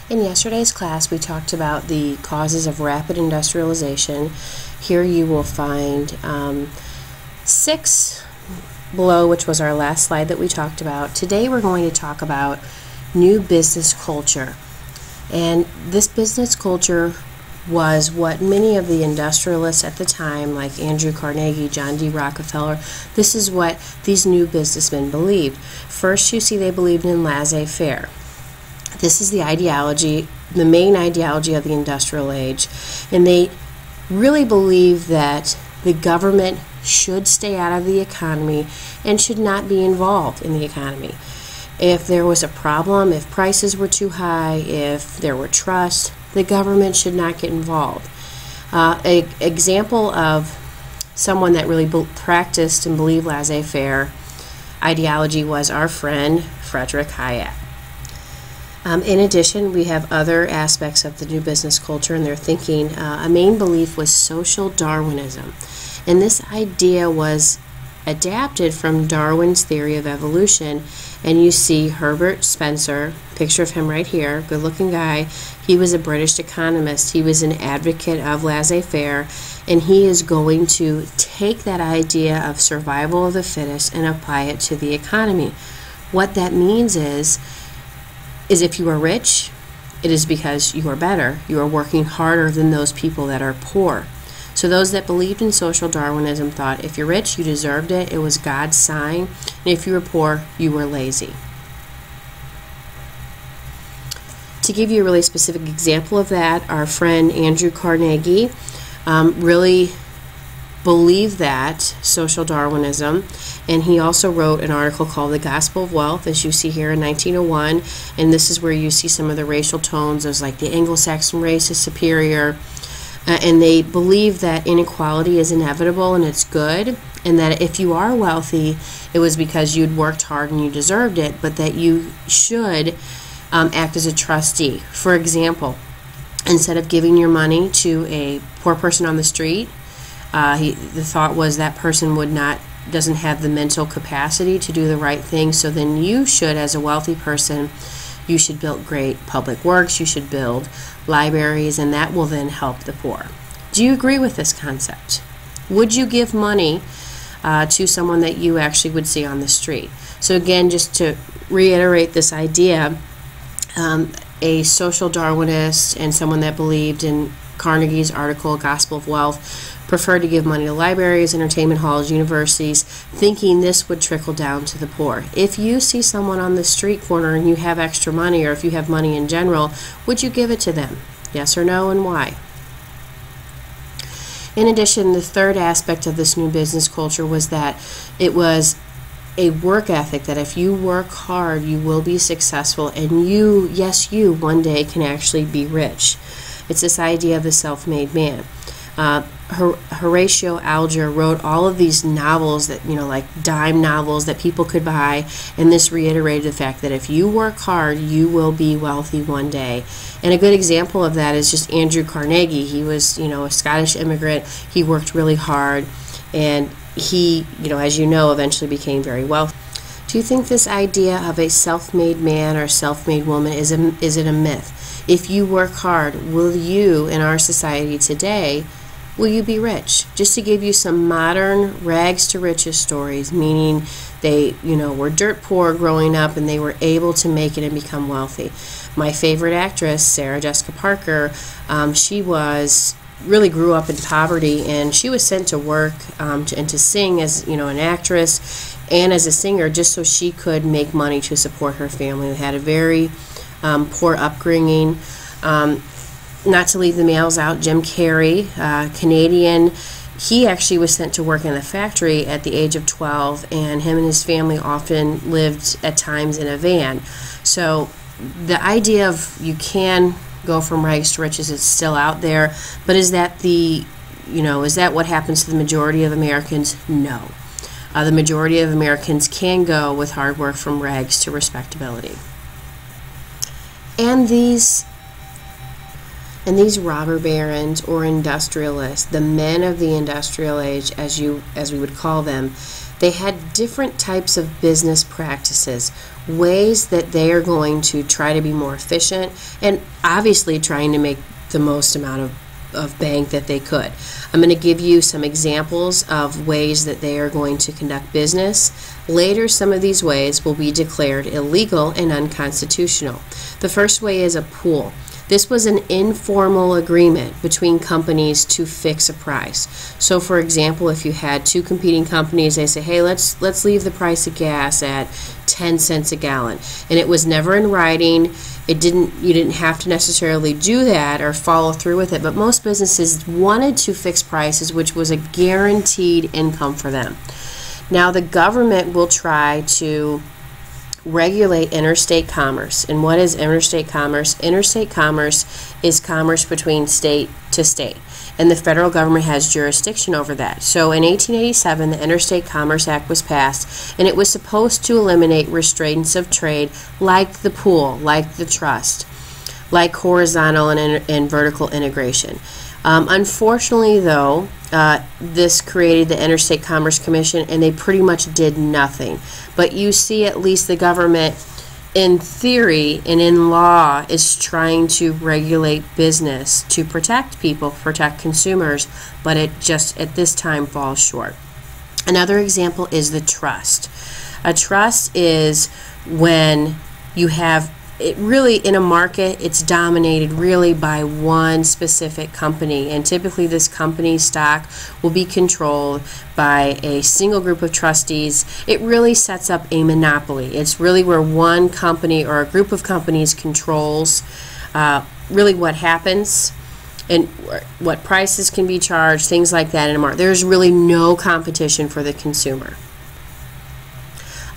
In yesterday's class, we talked about the causes of rapid industrialization. Here you will find 6 below, which was our last slide that we talked about. Today we're going to talk about new business culture. And this business culture was what many of the industrialists at the time, like Andrew Carnegie, John D. Rockefeller, this is what these new businessmen believed. First, you see they believed in laissez-faire. This is the ideology, the main ideology of the industrial age, and they really believe that the government should stay out of the economy and should not be involved in the economy. If there was a problem, if prices were too high, if there were trust, the government should not get involved. An example of someone that really practiced and believed laissez-faire ideology was our friend Frederick Hayek. In addition, we have other aspects of the new business culture and their thinking. A main belief was social Darwinism, and this idea was adapted from Darwin's theory of evolution. And you see Herbert Spencer, picture of him right here, good-looking guy. He was a British economist. He was an advocate of laissez-faire, and he is going to take that idea of survival of the fittest and apply it to the economy. What that means is if you are rich, it is because you are better. You are working harder than those people that are poor. So those that believed in social Darwinism thought if you're rich, you deserved it. It was God's sign. And if you were poor, you were lazy. To give you a really specific example of that, our friend Andrew Carnegie really believed that, social Darwinism, and he also wrote an article called The Gospel of Wealth, as you see here in 1901, and this is where you see some of the racial tones as like the Anglo-Saxon race is superior, and they believe that inequality is inevitable and it's good, and that if you are wealthy, it was because you'd worked hard and you deserved it, but that you should act as a trustee. For example, instead of giving your money to a poor person on the street, the thought was that person doesn't have the mental capacity to do the right thing, so then you should, as a wealthy person, you should build great public works, you should build libraries, and that will then help the poor. Do you agree with this concept? Would you give money to someone that you actually would see on the street? So again, just to reiterate this idea, a social Darwinist and someone that believed in Carnegie's article, Gospel of Wealth, preferred to give money to libraries, entertainment halls, universities, thinking this would trickle down to the poor. If you see someone on the street corner and you have extra money, or if you have money in general, would you give it to them? Yes or no, and why? In addition, the third aspect of this new business culture was that it was a work ethic, that if you work hard, you will be successful, and you, yes, you, one day can actually be rich. It's this idea of the self-made man. Horatio Alger wrote all of these novels that, like dime novels that people could buy, and this reiterated the fact that if you work hard, you will be wealthy one day. And a good example of that is just Andrew Carnegie. He was, a Scottish immigrant. He worked really hard, and he, as you know, eventually became very wealthy. Do you think this idea of a self-made man or self-made woman is it a myth? If you work hard, will you, in our society today, will you be rich? Just to give you some modern rags to riches stories, meaning they, were dirt poor growing up and they were able to make it and become wealthy. My favorite actress, Sarah Jessica Parker, she really grew up in poverty, and she was sent to work and to sing as an actress and as a singer, just so she could make money to support her family. They had a very poor upbringing. Not to leave the males out, Jim Carrey, Canadian, he actually was sent to work in a factory at the age of 12, and him and his family often lived at times in a van. So the idea of you can go from rags to riches is still out there, but is that is that what happens to the majority of Americans? No. The majority of Americans can go with hard work from rags to respectability. And these robber barons or industrialists, the men of the industrial age, as we would call them, They had different types of business practices, ways that they are going to try to be more efficient, and obviously trying to make the most amount of bank that they could. I'm going to give you some examples of ways that they are going to conduct business. Later, some of these ways will be declared illegal and unconstitutional. The first way is a pool. This was an informal agreement between companies to fix a price. So for example, if you had two competing companies, they say, hey, let's leave the price of gas at 10 cents a gallon. And it was never in writing. You didn't have to necessarily do that or follow through with it, but most businesses wanted to fix prices, which was a guaranteed income for them. Now the government will try to regulate interstate commerce. And what is interstate commerce? Interstate commerce is commerce between state to state, and the federal government has jurisdiction over that. So in 1887, the Interstate Commerce Act was passed, and it was supposed to eliminate restraints of trade like the pool, like the trust, like horizontal and vertical integration. Unfortunately, though, this created the Interstate Commerce Commission, and they pretty much did nothing. But you see, at least the government, in theory and in law, is trying to regulate business to protect people, protect consumers, but it just at this time falls short. Another example is the trust. A trust is when you have it really in a market, it's dominated really by one specific company, and typically this company's stock will be controlled by a single group of trustees. It really sets up a monopoly. It's really where one company or a group of companies controls really what happens and what prices can be charged, things like that in a market. There's really no competition for the consumer.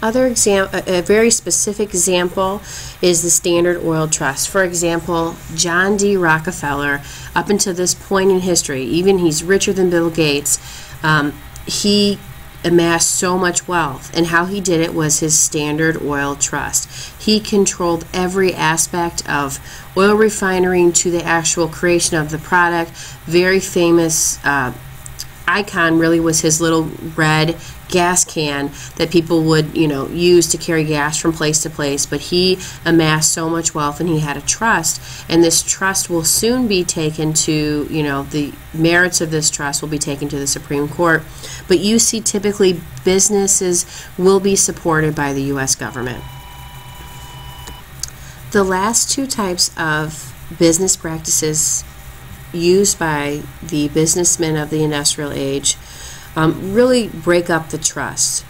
A very specific example is the Standard Oil Trust. For example, John D. Rockefeller, up until this point in history, even he's richer than Bill Gates, he amassed so much wealth, and how he did it was his Standard Oil Trust. He controlled every aspect of oil refining to the actual creation of the product. Very famous icon really was his little red gas can that people would, use to carry gas from place to place. But he amassed so much wealth, and he had a trust, and this trust will soon be taken to, the merits of this trust will be taken to the Supreme Court. But you see, typically businesses will be supported by the U.S. government. The last two types of business practices used by the businessmen of the industrial age really break up the trust.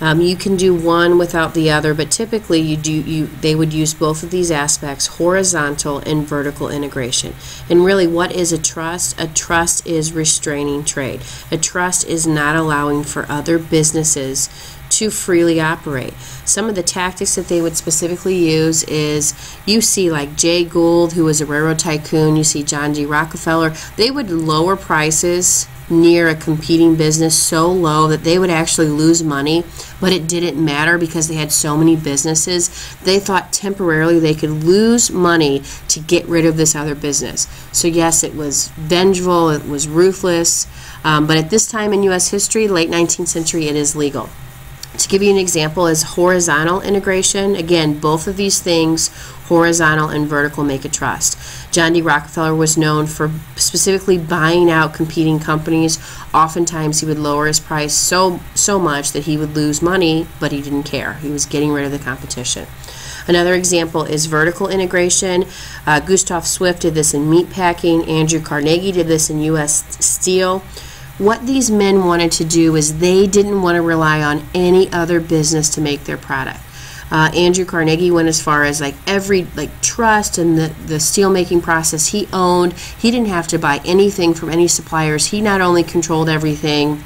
You can do one without the other, but typically they would use both of these aspects, horizontal and vertical integration. And really, what is a trust? A trust is restraining trade. A trust is not allowing for other businesses to freely operate. Some of the tactics that they would specifically use is, you see like Jay Gould, who was a railroad tycoon, you see John D. Rockefeller, they would lower prices near a competing business so low that they would actually lose money, but it didn't matter because they had so many businesses. They thought temporarily they could lose money to get rid of this other business. So yes, it was vengeful, it was ruthless, but at this time in U.S. history, late 19th century, it is legal. To give you an example is horizontal integration. Again, both of these things, horizontal and vertical, make a trust. John D. Rockefeller was known for specifically buying out competing companies. Oftentimes he would lower his price so much that he would lose money, but he didn't care. He was getting rid of the competition. Another example is vertical integration. Gustav Swift did this in meatpacking. Andrew Carnegie did this in U.S. Steel. What these men wanted to do is they didn't want to rely on any other business to make their product. Andrew Carnegie went as far as every trust and the steel making process he owned. He didn't have to buy anything from any suppliers. He not only controlled everything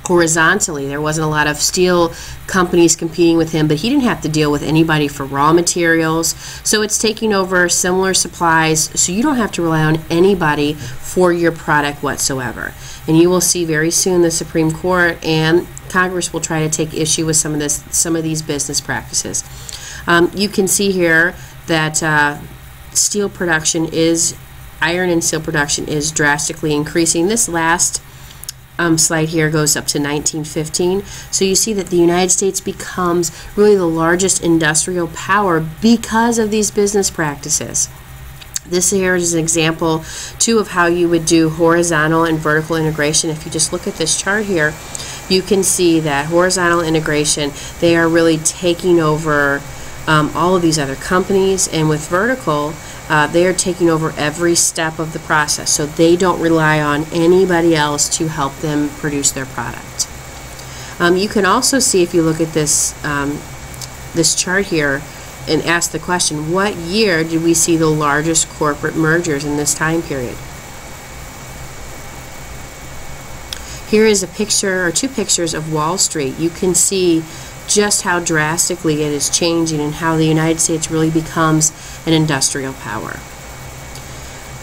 horizontally, there wasn't a lot of steel companies competing with him, but he didn't have to deal with anybody for raw materials. So it's taking over similar supplies, so you don't have to rely on anybody for your product whatsoever. And you will see very soon the Supreme Court and Congress will try to take issue with some of these business practices. You can see here that iron and steel production is drastically increasing. This last slide here goes up to 1915. So you see that the United States becomes really the largest industrial power because of these business practices. This here is an example, too, of how you would do horizontal and vertical integration. If you just look at this chart here, you can see that horizontal integration, they are really taking over all of these other companies, and with vertical, they are taking over every step of the process, so they don't rely on anybody else to help them produce their product. You can also see, if you look at this, this chart here, and ask the question, what year did we see the largest corporate mergers in this time period? Here is a picture, or two pictures, of Wall Street. You can see just how drastically it is changing and how the United States really becomes an industrial power.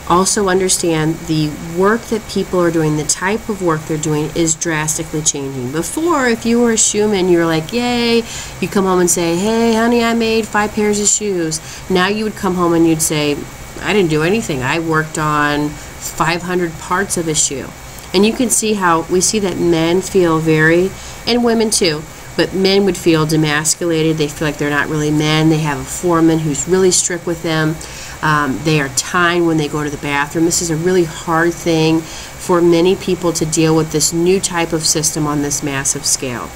Also understand the work that people are doing, the type of work they're doing is drastically changing. Before, if you were a shoeman, you were like, yay, you come home and say, hey honey, I made 5 pairs of shoes. Now you would come home and you'd say, I didn't do anything, I worked on 500 parts of a shoe. And you can see how we see that men feel very, and women too, but men would feel demasculated. They feel like they're not really men. They have a foreman who's really strict with them. They are timed when they go to the bathroom. This is a really hard thing for many people to deal with, this new type of system on this massive scale.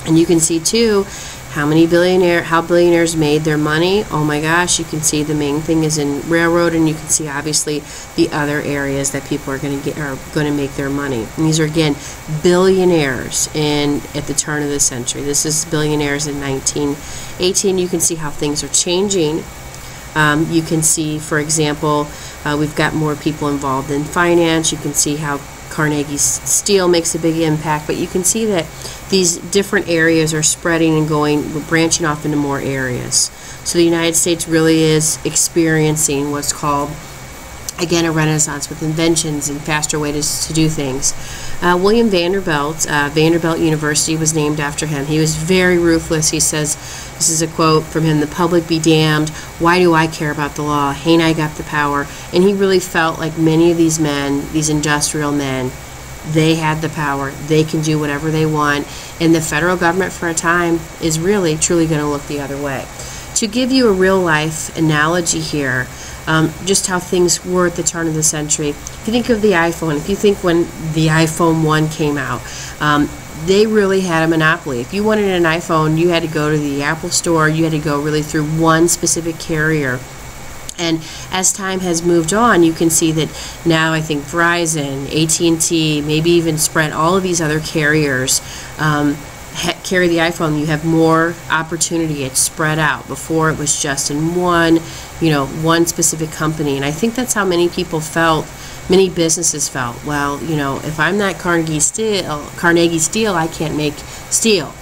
And you can see too how billionaires made their money. Oh my gosh, you can see the main thing is in railroad, and you can see obviously the other areas that people are going to make their money. And these are again billionaires at the turn of the century. This is billionaires in 1918. You can see how things are changing. You can see, for example, we've got more people involved in finance. You can see how Carnegie Steel makes a big impact, but you can see that these different areas are spreading and branching off into more areas. So the United States really is experiencing what's called, again, a renaissance with inventions and faster ways to do things. William Vanderbilt, Vanderbilt University was named after him. He was very ruthless. He says, this is a quote from him, "The public be damned. Why do I care about the law? Hain't I got the power?" And he really felt like many of these men, these industrial men, they had the power. They can do whatever they want. And the federal government for a time is really, truly going to look the other way. To give you a real life analogy here, just how things were at the turn of the century. If you think of the iPhone, if you think when the iPhone 1 came out, they really had a monopoly. If you wanted an iPhone, you had to go to the Apple store, you had to go really through one specific carrier. And as time has moved on, you can see that now I think Verizon, AT&T, maybe even Sprint, all of these other carriers carry the iPhone. You have more opportunity. It's spread out. Before it was just in one specific company. And I think that's how many people felt, many businesses felt. Well, if I'm not Carnegie Steel, I can't make steel.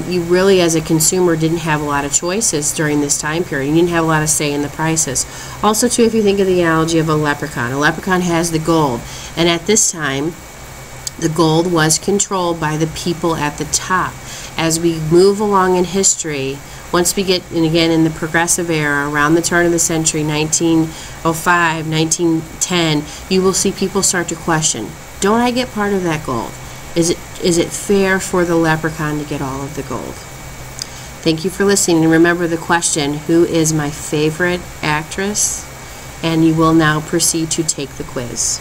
You really, as a consumer, didn't have a lot of choices during this time period. You didn't have a lot of say in the prices. Also, too, if you think of the analogy of a leprechaun has the gold. And at this time, the gold was controlled by the people at the top. As we move along in history, once we get, and again in the progressive era, around the turn of the century, 1905, 1910, you will see people start to question, don't I get part of that gold? Is it fair for the leprechaun to get all of the gold? Thank you for listening, and remember the question, who is my favorite actress? And you will now proceed to take the quiz.